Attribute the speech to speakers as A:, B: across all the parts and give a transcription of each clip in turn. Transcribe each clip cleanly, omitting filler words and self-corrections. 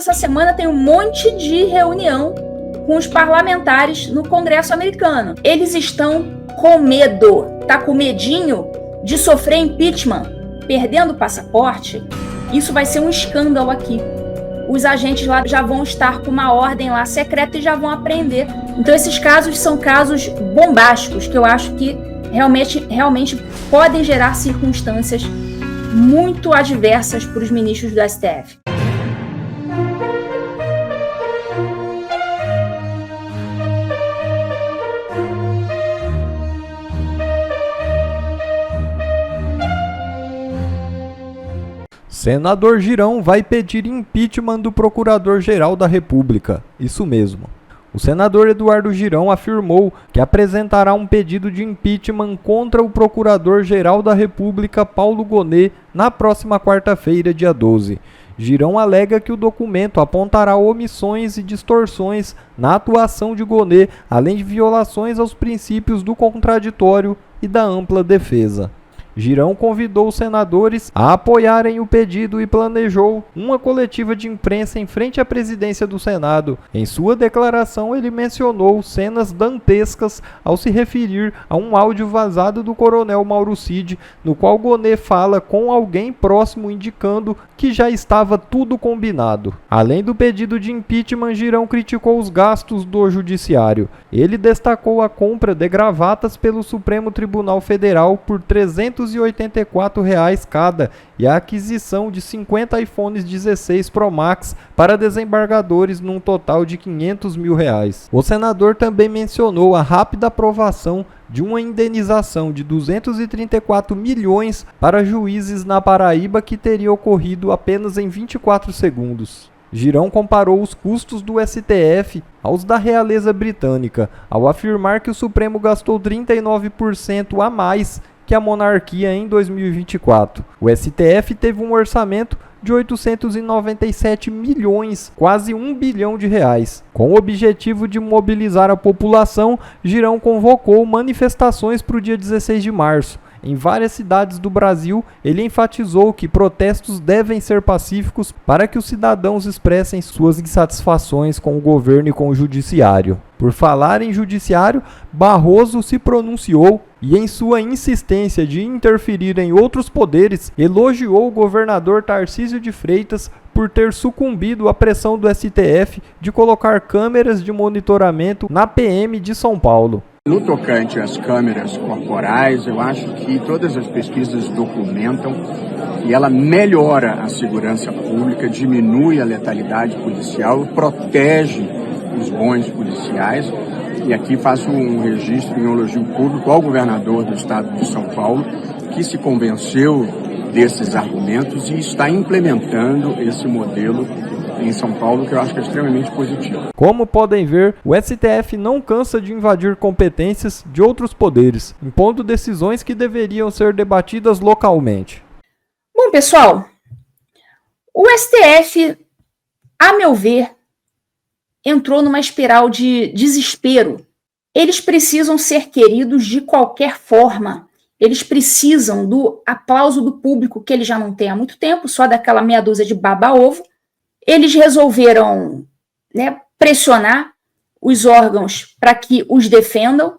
A: essa semana tem um monte de reunião com os parlamentares no Congresso americano. Eles estão com medo, tá com medinho de sofrer impeachment, perdendo o passaporte. Isso vai ser um escândalo aqui. Os agentes lá já vão estar com uma ordem lá secreta e já vão apreender. Então esses casos são casos bombásticos, que eu acho que realmente podem gerar circunstâncias muito adversas para os ministros do STF.
B: Senador Girão vai pedir impeachment do Procurador-Geral da República. Isso mesmo. O senador Eduardo Girão afirmou que apresentará um pedido de impeachment contra o Procurador-Geral da República, Paulo Gonet, na próxima quarta-feira, dia 12. Girão alega que o documento apontará omissões e distorções na atuação de Gonet, além de violações aos princípios do contraditório e da ampla defesa. Girão convidou os senadores a apoiarem o pedido e planejou uma coletiva de imprensa em frente à presidência do Senado. Em sua declaração, ele mencionou cenas dantescas ao se referir a um áudio vazado do coronel Mauro Cid, no qual Gonet fala com alguém próximo indicando que já estava tudo combinado. Além do pedido de impeachment, Girão criticou os gastos do judiciário. Ele destacou a compra de gravatas pelo Supremo Tribunal Federal por R$ 384 cada e a aquisição de 50 iPhones 16 Pro Max para desembargadores num total de R$ 500 mil. O senador também mencionou a rápida aprovação de uma indenização de 234 milhões para juízes na Paraíba que teria ocorrido apenas em 24 segundos. Girão comparou os custos do STF aos da realeza britânica, ao afirmar que o Supremo gastou 39% a mais que a monarquia em 2024. O STF teve um orçamento de 897 milhões, quase R$ 1 bilhão. Com o objetivo de mobilizar a população, Girão convocou manifestações para o dia 16 de março. Em várias cidades do Brasil, ele enfatizou que protestos devem ser pacíficos para que os cidadãos expressem suas insatisfações com o governo e com o judiciário. Por falar em judiciário, Barroso se pronunciou e, em sua insistência de interferir em outros poderes, elogiou o governador Tarcísio de Freitas por ter sucumbido à pressão do STF de colocar câmeras de monitoramento na PM de São Paulo.
C: No tocante às câmeras corporais, eu acho que todas as pesquisas documentam que ela melhora a segurança pública, diminui a letalidade policial, protege os bons policiais. E aqui faço um registro em elogio público ao governador do estado de São Paulo, que se convenceu desses argumentos e está implementando esse modelo em São Paulo, que eu acho que é extremamente positivo.
B: Como podem ver, o STF não cansa de invadir competências de outros poderes, impondo decisões que deveriam ser debatidas localmente.
A: Bom, pessoal, o STF, a meu ver, entrou numa espiral de desespero. Eles precisam ser queridos de qualquer forma. Eles precisam do aplauso do público, que eles já não têm há muito tempo, só daquela meia dúzia de baba-ovo. Eles resolveram, pressionar os órgãos para que os defendam.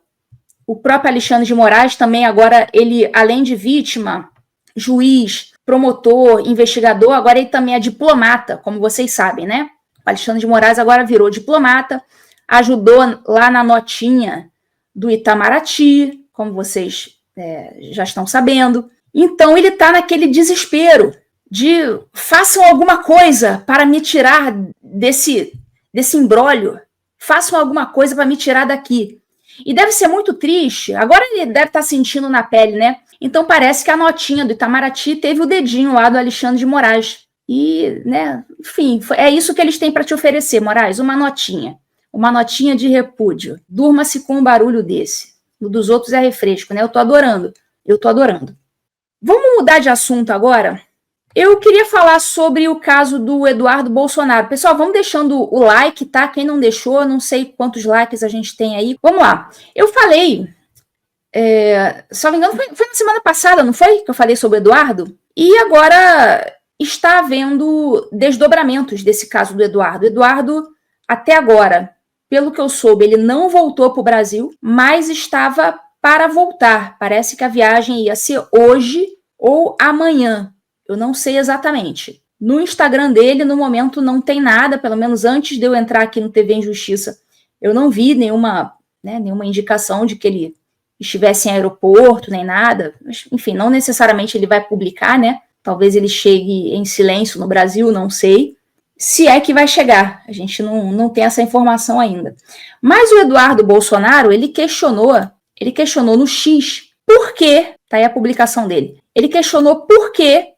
A: O próprio Alexandre de Moraes também agora, ele, além de vítima, juiz, promotor, investigador, agora ele também é diplomata, como vocês sabem, né? O Alexandre de Moraes agora virou diplomata, ajudou lá na notinha do Itamaraty, como vocês já estão sabendo. Então ele está naquele desespero de façam alguma coisa para me tirar desse imbróglio, façam alguma coisa para me tirar daqui. E deve ser muito triste, agora ele deve estar sentindo na pele, né? Então parece que a notinha do Itamaraty teve o dedinho lá do Alexandre de Moraes. E, enfim, é isso que eles têm para te oferecer, Moraes, uma notinha de repúdio. Durma-se com um barulho desse. O dos outros é refresco, né? Eu tô adorando. Vamos mudar de assunto agora? Eu queria falar sobre o caso do Eduardo Bolsonaro. Pessoal, vamos deixando o like, tá? Quem não deixou, não sei quantos likes a gente tem aí. Vamos lá. Eu falei, se não me engano, foi na semana passada, não foi? Que eu falei sobre o Eduardo? E agora está havendo desdobramentos desse caso do Eduardo. O Eduardo, até agora, pelo que eu soube, ele não voltou para o Brasil, mas estava para voltar. Parece que a viagem ia ser hoje ou amanhã. Eu não sei exatamente. No Instagram dele, no momento, não tem nada, pelo menos antes de eu entrar aqui no TV em Justiça, eu não vi nenhuma indicação de que ele estivesse em aeroporto, nem nada. Mas, enfim, não necessariamente ele vai publicar, né? Talvez ele chegue em silêncio no Brasil, não sei. Se é que vai chegar, a gente não tem essa informação ainda. Mas o Eduardo Bolsonaro, ele questionou no X por que, tá aí a publicação dele, ele questionou por que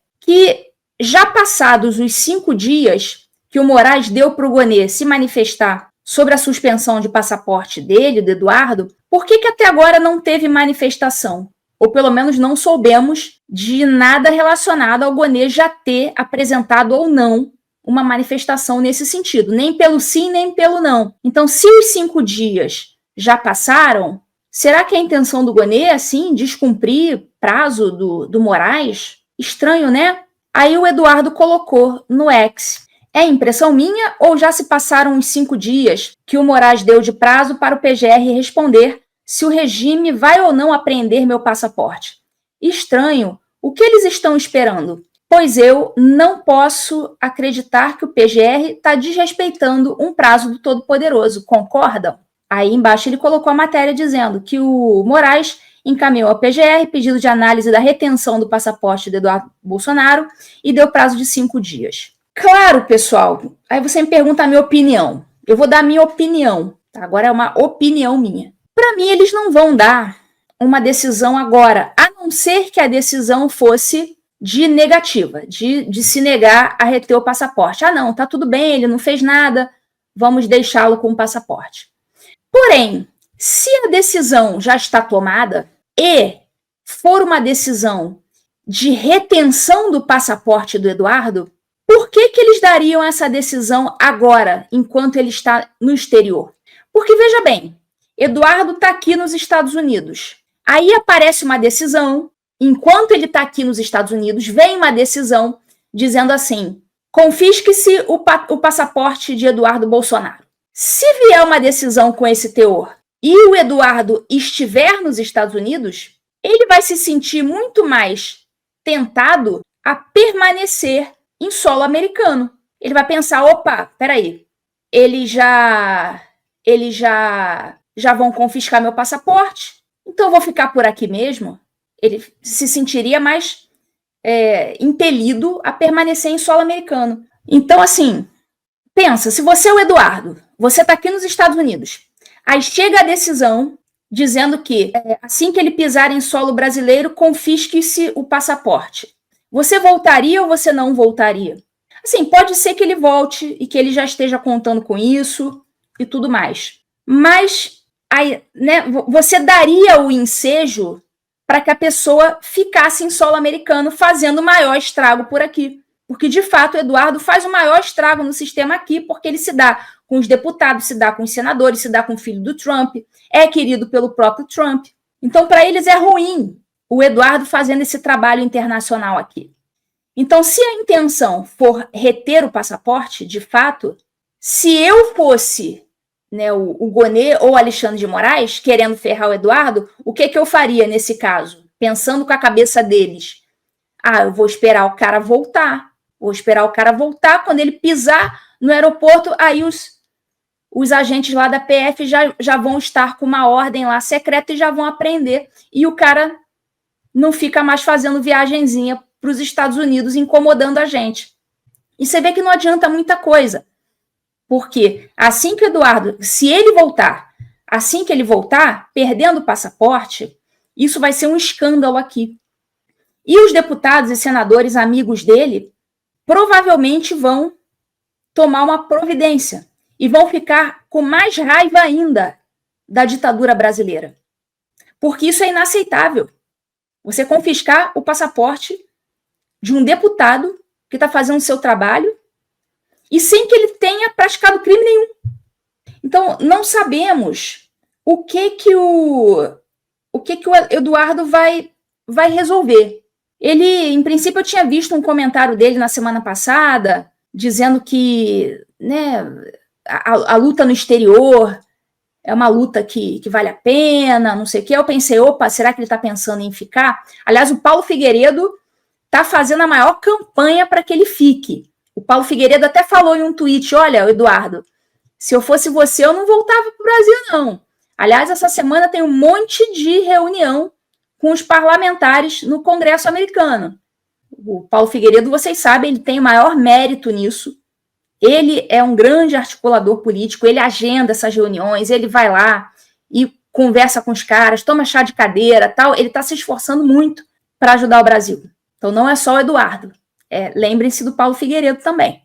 A: já passados os 5 dias que o Moraes deu para o Gonê se manifestar sobre a suspensão de passaporte dele, do Eduardo, por que até agora não teve manifestação? Ou pelo menos não soubemos de nada relacionado ao Gonê já ter apresentado ou não uma manifestação nesse sentido, nem pelo sim, nem pelo não. Então, se os 5 dias já passaram, será que a intenção do Gonê é, assim, descumprir prazo do Moraes? Estranho, né? Aí o Eduardo colocou no X. É impressão minha ou já se passaram os 5 dias que o Moraes deu de prazo para o PGR responder se o regime vai ou não apreender meu passaporte? Estranho. O que eles estão esperando? Pois eu não posso acreditar que o PGR está desrespeitando um prazo do Todo-Poderoso. Concordam? Aí embaixo ele colocou a matéria dizendo que o Moraes encaminhou ao PGR pedido de análise da retenção do passaporte de Eduardo Bolsonaro e deu prazo de 5 dias. Claro, pessoal, aí você me pergunta a minha opinião. Eu vou dar a minha opinião, tá? Agora é uma opinião minha. Para mim, eles não vão dar uma decisão agora, a não ser que a decisão fosse de negativa, de se negar a reter o passaporte. Ah, não, tá tudo bem, ele não fez nada, vamos deixá-lo com o passaporte. Porém, se a decisão já está tomada e for uma decisão de retenção do passaporte do Eduardo, por que eles dariam essa decisão agora, enquanto ele está no exterior? Porque, veja bem, Eduardo está aqui nos Estados Unidos. Aí aparece uma decisão, enquanto ele está aqui nos Estados Unidos, vem uma decisão dizendo assim, confisque-se o passaporte de Eduardo Bolsonaro. Se vier uma decisão com esse teor e o Eduardo estiver nos Estados Unidos, ele vai se sentir muito mais tentado a permanecer em solo americano. Ele vai pensar, opa, peraí, eles já vão confiscar meu passaporte, então eu vou ficar por aqui mesmo. Ele se sentiria mais impelido a permanecer em solo americano. Então, assim, pensa, se você é o Eduardo, você está aqui nos Estados Unidos, aí chega a decisão dizendo que assim que ele pisar em solo brasileiro, confisque-se o passaporte. Você voltaria ou você não voltaria? Assim, pode ser que ele volte e que ele já esteja contando com isso e tudo mais. Mas aí, né, você daria o ensejo para que a pessoa ficasse em solo americano fazendo maior estrago por aqui. Porque, de fato, o Eduardo faz o maior estrago no sistema aqui, porque ele se dá com os deputados, se dá com os senadores, se dá com o filho do Trump, é querido pelo próprio Trump. Então, para eles é ruim o Eduardo fazendo esse trabalho internacional aqui. Então, se a intenção for reter o passaporte, de fato, se eu fosse, né, o Gonê ou Alexandre de Moraes querendo ferrar o Eduardo, o que eu faria nesse caso? Pensando com a cabeça deles. Ah, eu vou esperar o cara voltar. Vou esperar o cara voltar. Quando ele pisar no aeroporto, aí os agentes lá da PF já vão estar com uma ordem lá secreta e já vão apreender. E o cara não fica mais fazendo viagenzinha para os Estados Unidos, incomodando a gente. E você vê que não adianta muita coisa. Porque assim que o Eduardo, se ele voltar, assim que ele voltar, perdendo o passaporte, isso vai ser um escândalo aqui. E os deputados e senadores amigos dele provavelmente vão tomar uma providência e vão ficar com mais raiva ainda da ditadura brasileira. Porque isso é inaceitável. Você confiscar o passaporte de um deputado que está fazendo o seu trabalho e sem que ele tenha praticado crime nenhum. Então, não sabemos o que o Eduardo vai resolver. Ele, em princípio, eu tinha visto um comentário dele na semana passada, dizendo que, né, a luta no exterior é uma luta que vale a pena, não sei o quê. Eu pensei, opa, será que ele está pensando em ficar? Aliás, o Paulo Figueiredo está fazendo a maior campanha para que ele fique. O Paulo Figueiredo até falou em um tweet, olha, Eduardo, se eu fosse você, eu não voltava para o Brasil, não. Aliás, essa semana tem um monte de reunião com os parlamentares no Congresso americano. O Paulo Figueiredo, vocês sabem, ele tem o maior mérito nisso. Ele é um grande articulador político, ele agenda essas reuniões, ele vai lá e conversa com os caras, toma chá de cadeira, tal. Ele está se esforçando muito para ajudar o Brasil. Então não é só o Eduardo. Lembrem-se do Paulo Figueiredo também.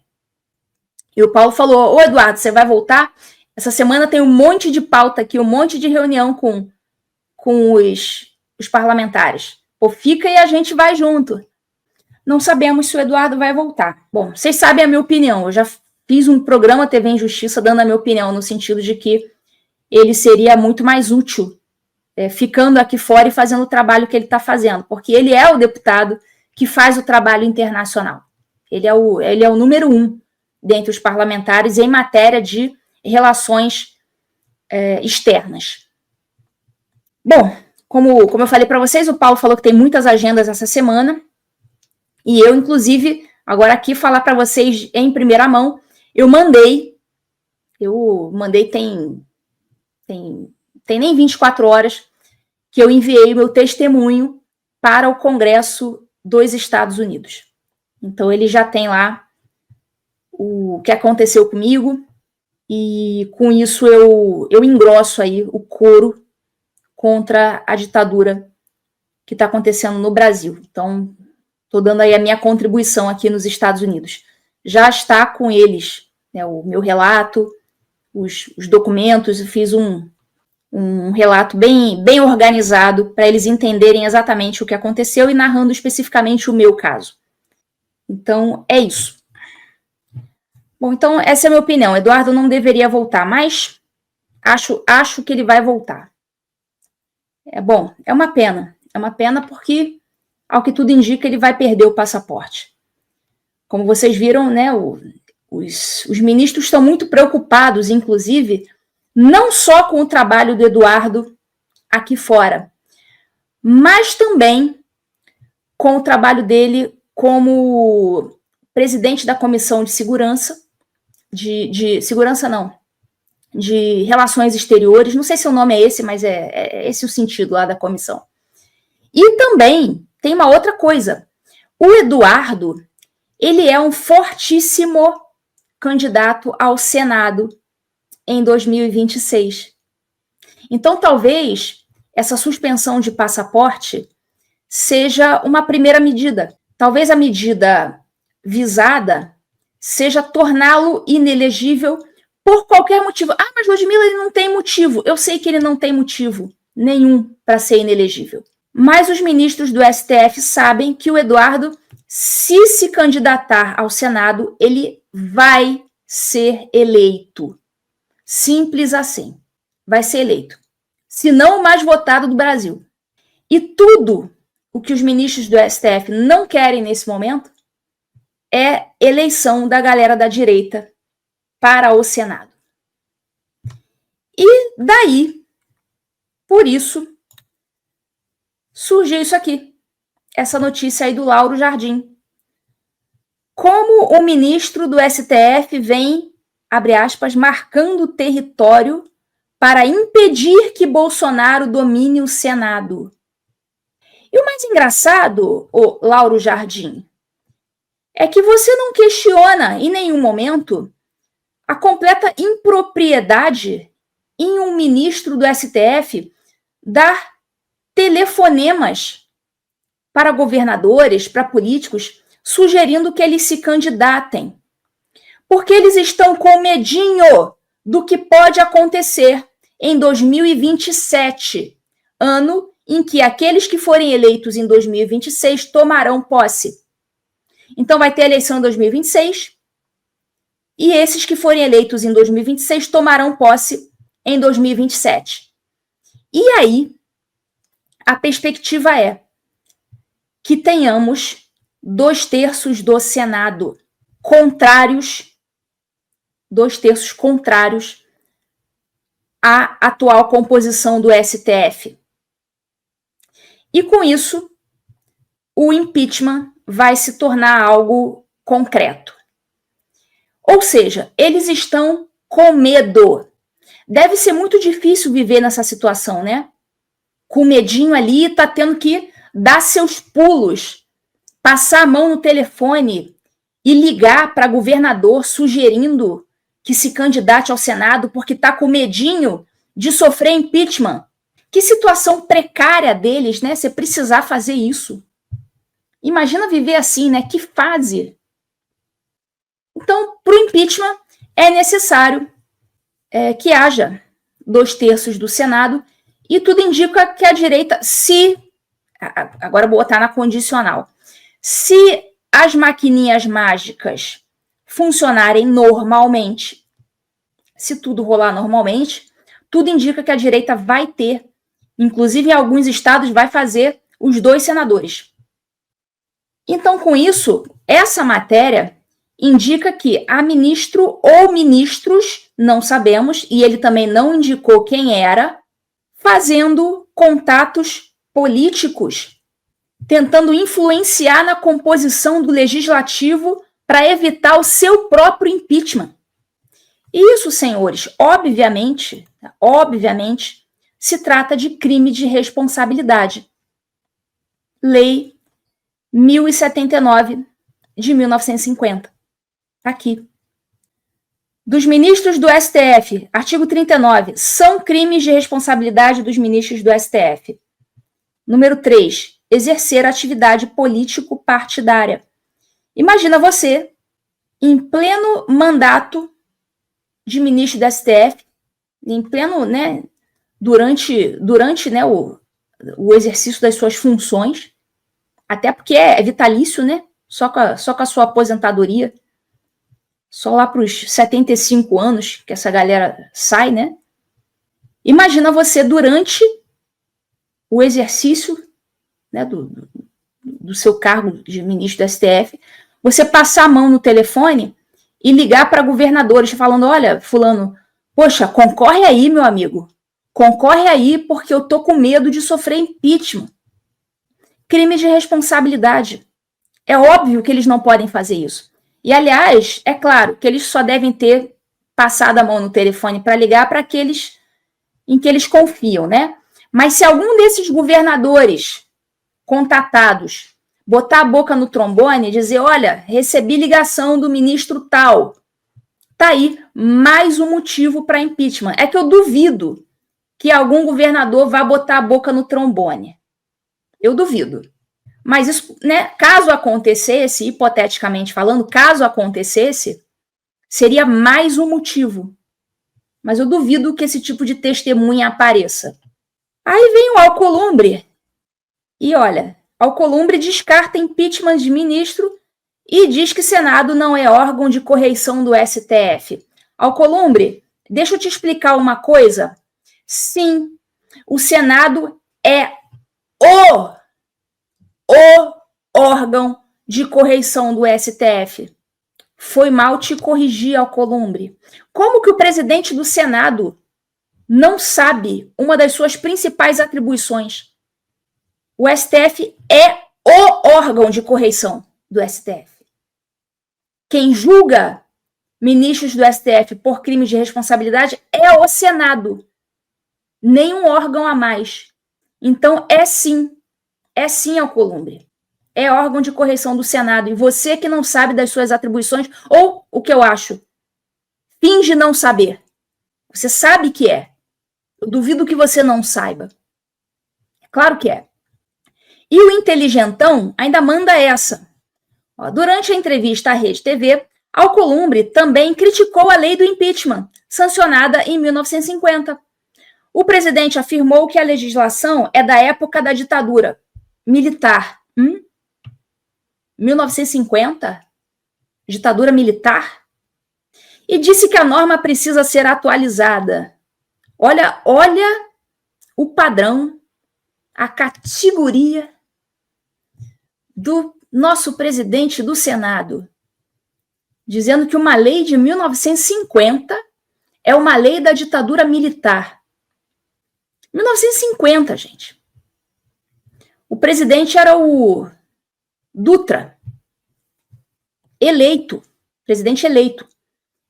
A: E o Paulo falou, ô Eduardo, você vai voltar? Essa semana tem um monte de pauta aqui, um monte de reunião com os parlamentares. Pô, fica e a gente vai junto. Não sabemos se o Eduardo vai voltar. Bom, vocês sabem a minha opinião. Eu já fiz um programa TV em Justiça dando a minha opinião, no sentido de que ele seria muito mais útil ficando aqui fora e fazendo o trabalho que ele está fazendo, porque ele é o deputado que faz o trabalho internacional. Ele é o número 1 dentre os parlamentares em matéria de relações externas. Bom, como eu falei para vocês, o Paulo falou que tem muitas agendas essa semana, e eu, inclusive, agora aqui falar para vocês em primeira mão, eu mandei tem nem 24 horas que eu enviei o meu testemunho para o Congresso dos Estados Unidos. Então, ele já tem lá o que aconteceu comigo, e com isso eu engrosso aí o coro contra a ditadura que está acontecendo no Brasil. Então, estou dando aí a minha contribuição aqui nos Estados Unidos. Já está com eles, né, o meu relato, os documentos, eu fiz um relato bem organizado para eles entenderem exatamente o que aconteceu e narrando especificamente o meu caso. Então, é isso. Bom, então, essa é a minha opinião. Eduardo não deveria voltar, mas acho que ele vai voltar. Bom, é uma pena. É uma pena porque, ao que tudo indica, ele vai perder o passaporte. Como vocês viram, né, os ministros estão muito preocupados, inclusive, não só com o trabalho do Eduardo aqui fora, mas também com o trabalho dele como presidente da Comissão de Segurança, de Relações Exteriores, não sei se o nome é esse, mas é esse o sentido lá da comissão. E também tem uma outra coisa, o Eduardo, ele é um fortíssimo candidato ao Senado em 2026. Então, talvez essa suspensão de passaporte seja uma primeira medida. Talvez a medida visada seja torná-lo inelegível por qualquer motivo. Ah, mas Ludmila, ele não tem motivo. Eu sei que ele não tem motivo nenhum para ser inelegível. Mas os ministros do STF sabem que o Eduardo, se candidatar ao Senado, ele vai ser eleito. Simples assim. Vai ser eleito. Se não o mais votado do Brasil. E tudo o que os ministros do STF não querem nesse momento é eleição da galera da direita para o Senado. E daí, por isso, surgiu isso aqui. Essa notícia aí do Lauro Jardim. Como o ministro do STF vem, abre aspas, marcando território para impedir que Bolsonaro domine o Senado. E o mais engraçado, o Lauro Jardim, é que você não questiona em nenhum momento a completa impropriedade em um ministro do STF dar telefonemas para governadores, para políticos, sugerindo que eles se candidatem. Porque eles estão com medinho do que pode acontecer em 2027, ano em que aqueles que forem eleitos em 2026 tomarão posse. Então vai ter eleição em 2026 e esses que forem eleitos em 2026 tomarão posse em 2027. E aí, a perspectiva é que tenhamos 2/3 do Senado contrários, 2/3 contrários à atual composição do STF. E com isso, o impeachment vai se tornar algo concreto. Ou seja, eles estão com medo. Deve ser muito difícil viver nessa situação, né? Com medinho ali, tá tendo que dar seus pulos, passar a mão no telefone e ligar para governador sugerindo que se candidate ao Senado porque tá com medinho de sofrer impeachment. Que situação precária deles, né? Você precisar fazer isso. Imagina viver assim, né? Que fase. Então, para o impeachment, é necessário que haja 2/3 do Senado, e tudo indica que a direita, agora vou botar na condicional, se as maquininhas mágicas funcionarem normalmente, se tudo rolar normalmente, tudo indica que a direita vai ter, inclusive em alguns estados, vai fazer os 2 senadores. Então, com isso, essa matéria indica que há ministro ou ministros, não sabemos, e ele também não indicou quem era, fazendo contatos políticos, tentando influenciar na composição do legislativo para evitar o seu próprio impeachment. E isso, senhores, obviamente, se trata de crime de responsabilidade. Lei 1079 de 1950. Aqui. Dos ministros do STF, artigo 39, são crimes de responsabilidade dos ministros do STF. Número 3, exercer atividade político-partidária. Imagina você, em pleno mandato de ministro do STF, em pleno, né, durante né, o exercício das suas funções, até porque é vitalício, né, só com a sua aposentadoria, só lá para os 75 anos que essa galera sai, né? Imagina você, durante o exercício, né, do seu cargo de ministro do STF, você passar a mão no telefone e ligar para governadores falando, olha, fulano, poxa, concorre aí, meu amigo, concorre aí porque eu tô com medo de sofrer impeachment. Crime de responsabilidade. É óbvio que eles não podem fazer isso. E, aliás, é claro que eles só devem ter passado a mão no telefone para ligar para aqueles em que eles confiam, né? Mas se algum desses governadores contatados botar a boca no trombone e dizer, olha, recebi ligação do ministro tal, tá aí mais um motivo para impeachment. É que eu duvido que algum governador vá botar a boca no trombone. Eu duvido. Mas isso, né, caso acontecesse, hipoteticamente falando, caso acontecesse, seria mais um motivo. Mas eu duvido que esse tipo de testemunha apareça. Aí vem o Alcolumbre. E olha, Alcolumbre descarta impeachment de ministro e diz que Senado não é órgão de correição do STF. Alcolumbre, deixa eu te explicar uma coisa. Sim, o Senado é o órgão de correição do STF. Foi mal te corrigir, Alcolumbre. Como que o presidente do Senado não sabe uma das suas principais atribuições? O STF é o órgão de correição do STF. Quem julga ministros do STF por crimes de responsabilidade é o Senado. Nenhum órgão a mais. Então, é sim, Alcolumbre. É órgão de correição do Senado. E você que não sabe das suas atribuições, ou o que eu acho, finge não saber. Você sabe que é. Eu duvido que você não saiba. Claro que é. E o inteligentão ainda manda essa. Durante a entrevista à Rede TV, Alcolumbre também criticou a lei do impeachment, sancionada em 1950. O presidente afirmou que a legislação é da época da ditadura militar. 1950? Ditadura militar? E disse que a norma precisa ser atualizada. Olha o padrão, a categoria do nosso presidente do Senado, dizendo que uma lei de 1950 é uma lei da ditadura militar. 1950, gente. O presidente era o Dutra, eleito, presidente eleito.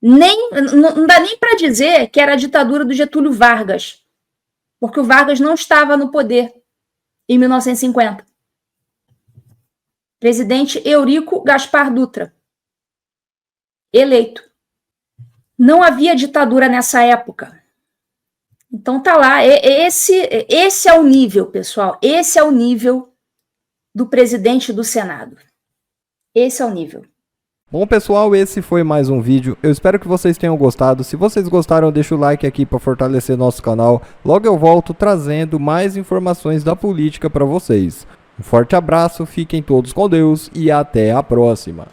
A: Não dá nem para dizer que era a ditadura do Getúlio Vargas, porque o Vargas não estava no poder em 1950. Presidente Eurico Gaspar Dutra, eleito. Não havia ditadura nessa época. Então tá lá, esse é o nível, pessoal, esse é o nível do presidente do Senado. Esse é o nível.
B: Bom, pessoal, esse foi mais um vídeo. Eu espero que vocês tenham gostado. Se vocês gostaram, deixa o like aqui para fortalecer nosso canal. Logo eu volto trazendo mais informações da política para vocês. Um forte abraço, fiquem todos com Deus e até a próxima.